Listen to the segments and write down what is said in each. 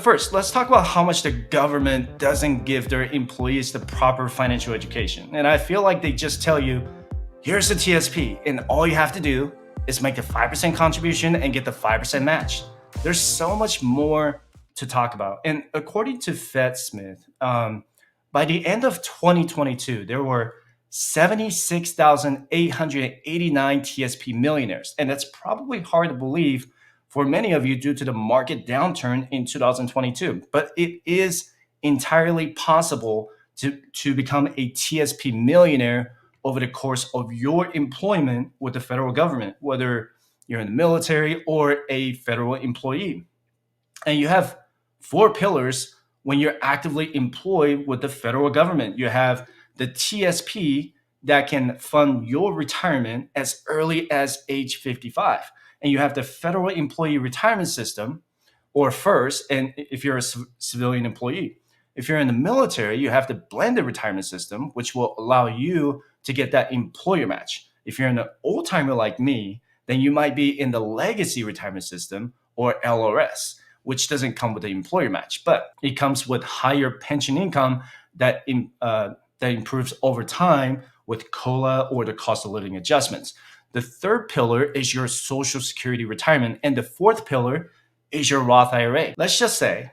First, let's talk about how much the government doesn't give their employees the proper financial education. And I feel like they just tell you, here's the TSP, and all you have to do is make the 5% contribution and get the 5% match. There's so much more to talk about. And according to FedSmith, by the end of 2022, there were 76,889 TSP millionaires. And that's probably hard to believe for many of you due to the market downturn in 2022. But it is entirely possible to become a TSP millionaire over the course of your employment with the federal government, whether you're in the military or a federal employee. And you have four pillars when you're actively employed with the federal government. You have the TSP that can fund your retirement as early as age 55. And you have the Federal Employee Retirement System, or FERS, and if you're a civilian employee. If you're in the military, you have the blended retirement system, which will allow you to get that employer match. If you're an old timer like me, then you might be in the legacy retirement system, or LRS, which doesn't come with the employer match, but it comes with higher pension income that improves over time with COLA or the cost of living adjustments. The third pillar is your Social Security retirement, and the fourth pillar is your Roth IRA. Let's just say,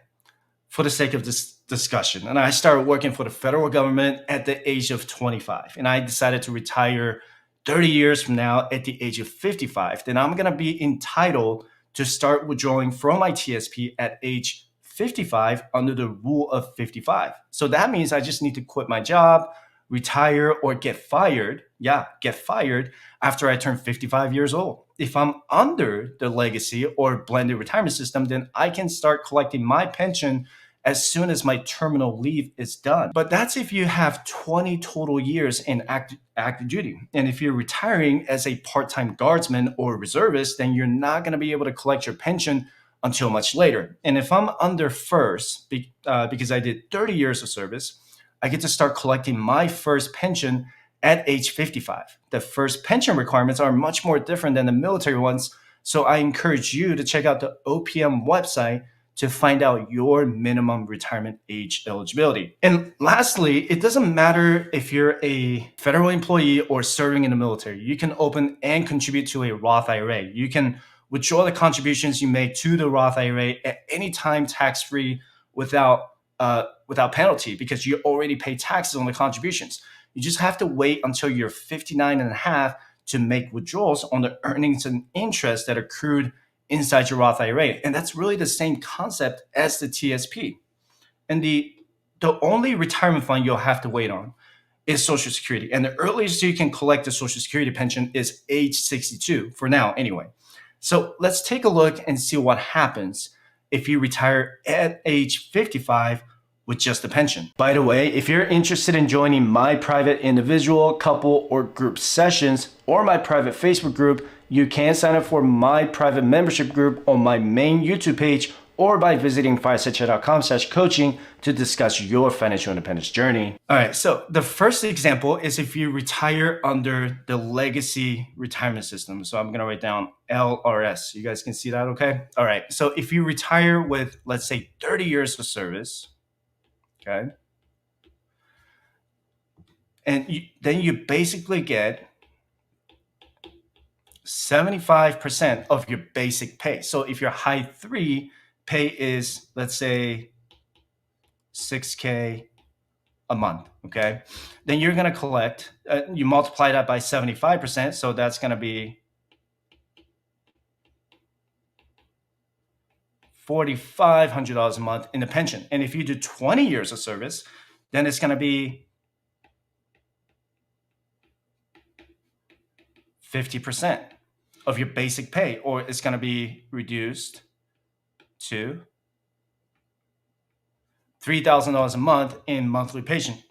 for the sake of this discussion, and I started working for the federal government at the age of 25, and I decided to retire 30 years from now at the age of 55, then I'm going to be entitled to start withdrawing from my TSP at age 55 under the rule of 55. So that means I just need to quit my job, retire, or get fired. Yeah, get fired after I turn 55 years old. If I'm under the legacy or blended retirement system, then I can start collecting my pension as soon as my terminal leave is done. But that's if you have 20 total years in active duty. And if you're retiring as a part-time guardsman or reservist, then you're not going to be able to collect your pension until much later. And if I'm under FERS, because I did 30 years of service, I get to start collecting my first pension at age 55. The first pension requirements are much more different than the military ones. So I encourage you to check out the OPM website to find out your minimum retirement age eligibility. And lastly, it doesn't matter if you're a federal employee or serving in the military. You can open and contribute to a Roth IRA. You can withdraw the contributions you make to the Roth IRA at any time tax-free without penalty, because you already pay taxes on the contributions. You just have to wait until you're 59 and a half to make withdrawals on the earnings and interest that accrued inside your Roth IRA. And that's really the same concept as the TSP. And the only retirement fund you'll have to wait on is Social Security. And the earliest you can collect a Social Security pension is age 62, for now anyway. So let's take a look and see what happens if you retire at age 55 with just a pension. By the way, if you're interested in joining my private individual, couple, or group sessions, or my private Facebook group, you can sign up for my private membership group on my main YouTube page or by visiting firesightchat.com/coaching to discuss your financial independence journey. All right, so the first example is if you retire under the legacy retirement system. So I'm gonna write down LRS. You guys can see that, okay? All right, so if you retire with, let's say, 30 years of service, okay? And then you basically get 75% of your basic pay. So if your high 3 pay is, let's say, $6K a month, okay? Then you're gonna collect, you multiply that by 75%, so that's gonna be $4,500 a month in the pension. And if you do 20 years of service, then it's gonna be 50% of your basic pay, or it's gonna be reduced to $3,000 a month in monthly pension.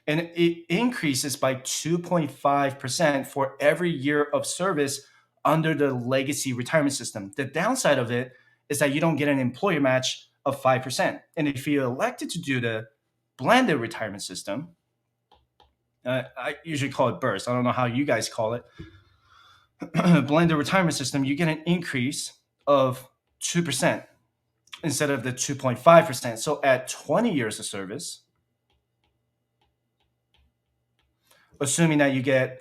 And it increases by 2.5% for every year of service under the legacy retirement system. The downside of it is that you don't get an employer match of 5%. And if you elected to do the blended retirement system, I usually call it BRS. I don't know how you guys call it. Blended retirement system, you get an increase of 2%. instead of the 2.5%. So at 20 years of service, assuming that you get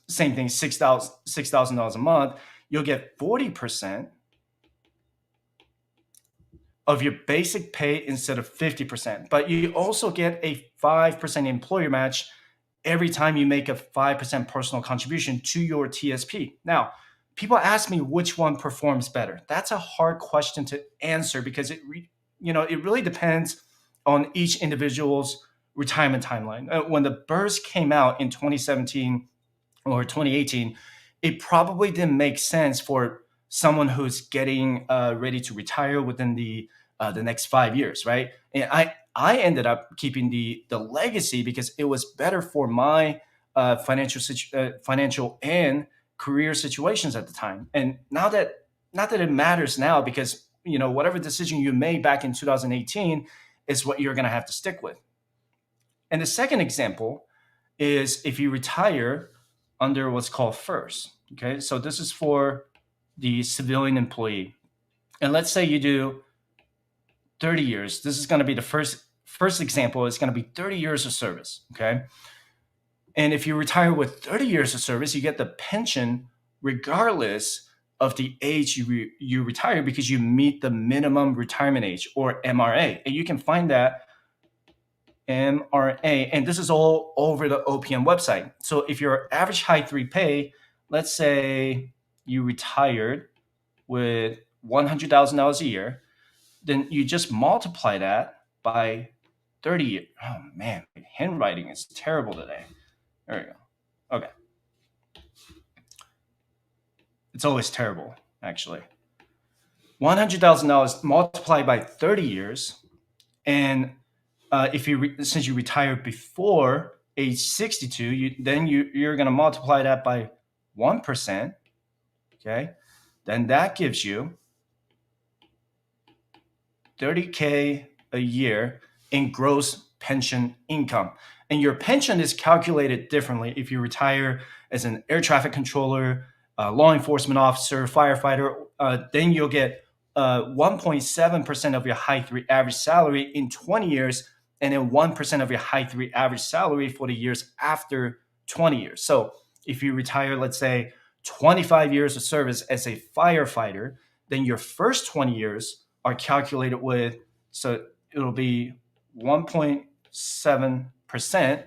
same thing, $6,000 a month, you'll get 40% of your basic pay instead of 50%. But you also get a 5% employer match every time you make a 5% personal contribution to your TSP. Now, people ask me which one performs better. That's a hard question to answer because it really depends on each individual's retirement timeline. When the BRS came out in 2017 or 2018, it probably didn't make sense for someone who's getting ready to retire within the next 5 years, right? And I ended up keeping the legacy because it was better for my financial and career situations at the time. And now that not that it matters now because whatever decision you made back in 2018 is what you're going to have to stick with. And the second example is if you retire under what's called FERS. Okay, so this is for the civilian employee, and let's say you do 30 years. This is going to be the first example. It's going to be 30 years of service. Okay, and if you retire with 30 years of service, you get the pension regardless of the age you retire because you meet the minimum retirement age, or MRA, and you can find that MRA, and this is all over the OPM website. So if your average high 3 pay, let's say you retired with $100,000 a year, then you just multiply that by 30 years. Oh man, my handwriting is terrible today. There we go. Okay. It's always terrible, actually. $100,000 multiplied by 30 years, and since you retired before age 62, you're going to multiply that by 1%. Okay, then that gives you $30K a year in gross pension income. And your pension is calculated differently if you retire as an air traffic controller, law enforcement officer, firefighter. Then you'll get 1.7% of your high 3 average salary in 20 years, and then 1% of your high 3 average salary for the years after 20 years. So if you retire, let's say, 25 years of service as a firefighter, then your first 20 years are calculated with, so it'll be 1.7%.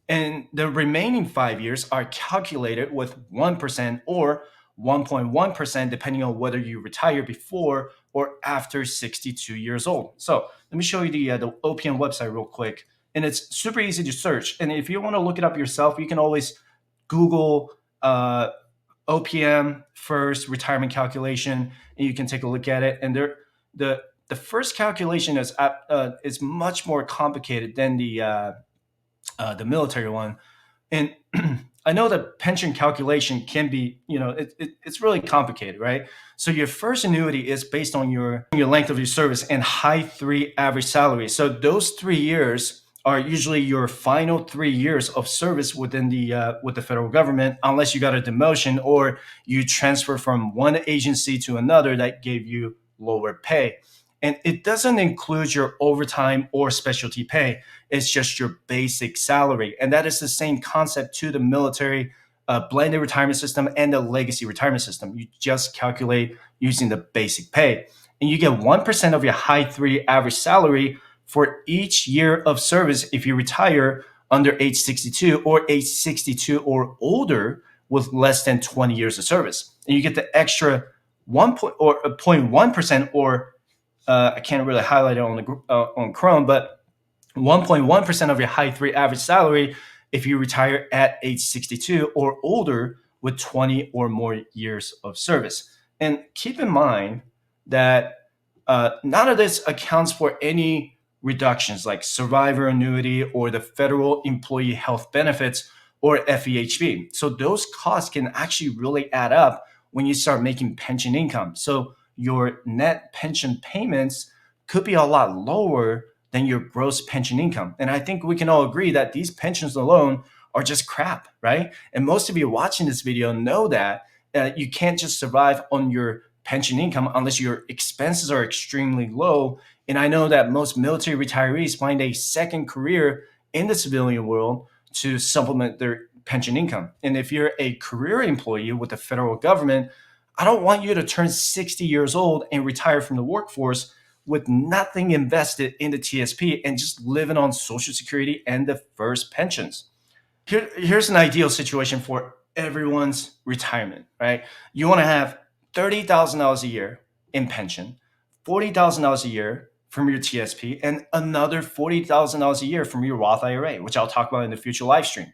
And the remaining 5 years are calculated with 1% or 1.1%, depending on whether you retire before or after 62 years old. So let me show you the OPM website real quick. And it's super easy to search. And if you want to look it up yourself, you can always Google OPM FERS retirement calculation, and you can take a look at it. And the first calculation is much more complicated than the military one. And I know the pension calculation can be, it's really complicated, right? So your first annuity is based on your length of your service and high 3 average salary. So those 3 years are usually your final 3 years of service within with the federal government, unless you got a demotion or you transfer from one agency to another that gave you lower pay. And it doesn't include your overtime or specialty pay. It's just your basic salary. And that is the same concept to the military blended retirement system and the legacy retirement system. You just calculate using the basic pay. And you get 1% of your high 3 average salary for each year of service if you retire under age 62 or age 62 or older with less than 20 years of service. And you get the extra 0.1%, or I can't really highlight it on Chrome, but 1.1% of your high 3 average salary if you retire at age 62 or older with 20 or more years of service. And keep in mind that none of this accounts for any reductions like survivor annuity or the federal employee health benefits or FEHB. So those costs can actually really add up when you start making pension income. So your net pension payments could be a lot lower than your gross pension income. And I think we can all agree that these pensions alone are just crap, right? And most of you watching this video know that you can't just survive on your pension income unless your expenses are extremely low. And I know that most military retirees find a second career in the civilian world to supplement their pension income. And if you're a career employee with the federal government, I don't want you to turn 60 years old and retire from the workforce with nothing invested in the TSP and just living on Social Security and the FERS pensions. Here's an ideal situation for everyone's retirement, right? You want to have $30,000 a year in pension, $40,000 a year from your TSP, and another $40,000 a year from your Roth IRA, which I'll talk about in the future live stream.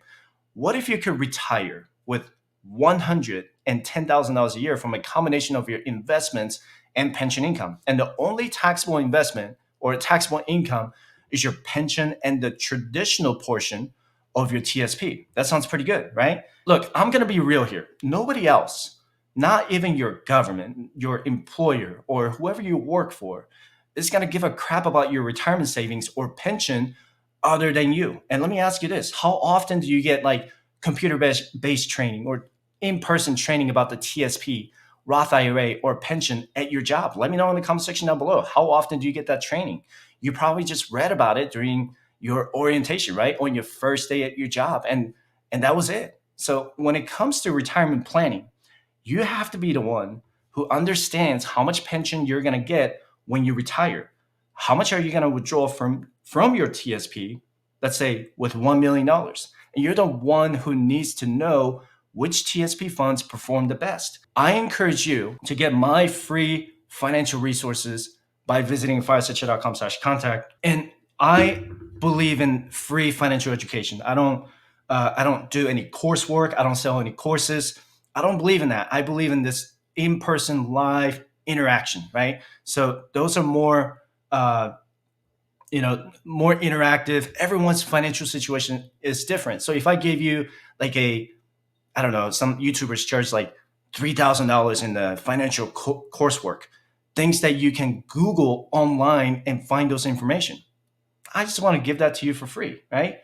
What if you could retire with $110,000 a year from a combination of your investments and pension income? And the only taxable investment or taxable income is your pension and the traditional portion of your TSP. That sounds pretty good, right? Look, I'm going to be real here. Nobody else, not even your government, your employer, or whoever you work for, is going to give a crap about your retirement savings or pension other than you. And let me ask you this. How often do you get like computer-based training or in-person training about the TSP, Roth IRA, or pension at your job? Let me know in the comment section down below. How often do you get that training? You probably just read about it during your orientation, right? On your first day at your job. And that was it. So when it comes to retirement planning, you have to be the one who understands how much pension you're going to get when you retire. How much are you going to withdraw from your TSP, let's say with $1 million? And you're the one who needs to know which TSP funds perform the best. I encourage you to get my free financial resources by visiting firesetchat.com/contact. And I believe in free financial education. I don't do any coursework. I don't sell any courses. I don't believe in that. I believe in this in-person live interaction, right? So those are more, more interactive. Everyone's financial situation is different. So if I gave you like I don't know, some YouTubers charge like $3,000 in the financial coursework, things that you can Google online and find those information. I just want to give that to you for free, right?